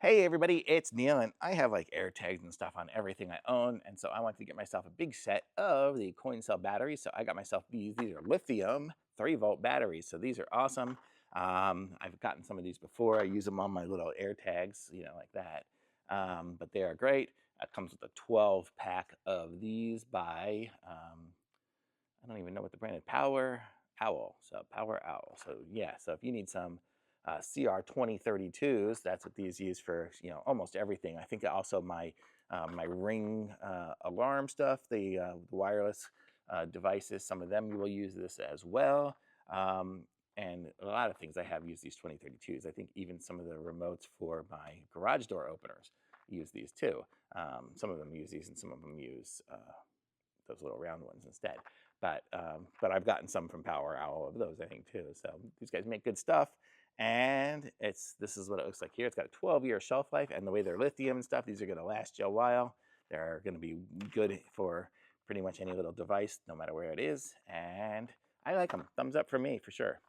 Hey everybody, it's Neil, and I have like air tags and stuff on everything I own, and so I wanted to get myself a big set of the coin cell batteries. So I got myself these. These are lithium 3-volt batteries, so these are awesome. I've gotten some of these before. I use them on my little air tags, like that. But they are great. It comes with a 12-pack of these by I don't even know what the brand is. POWEROWL. So POWEROWL. So yeah. So if you need some CR2032s, that's what these use for. Almost everything. I think also my Ring alarm stuff, the wireless devices. Some of them will use this as well. And a lot of things I have used these 2032s. I think even some of the remotes for my garage door openers use these too. Some of them use these, and some of them use those little round ones instead. But I've gotten some from POWEROWL of those, I think, too. So these guys make good stuff. And this is what it looks like here. It's got a 12-year shelf life, and the way they're lithium and stuff, these are going to last you a while. They're going to be good for pretty much any little device, no matter where it is. And I like them. Thumbs up for me, for sure.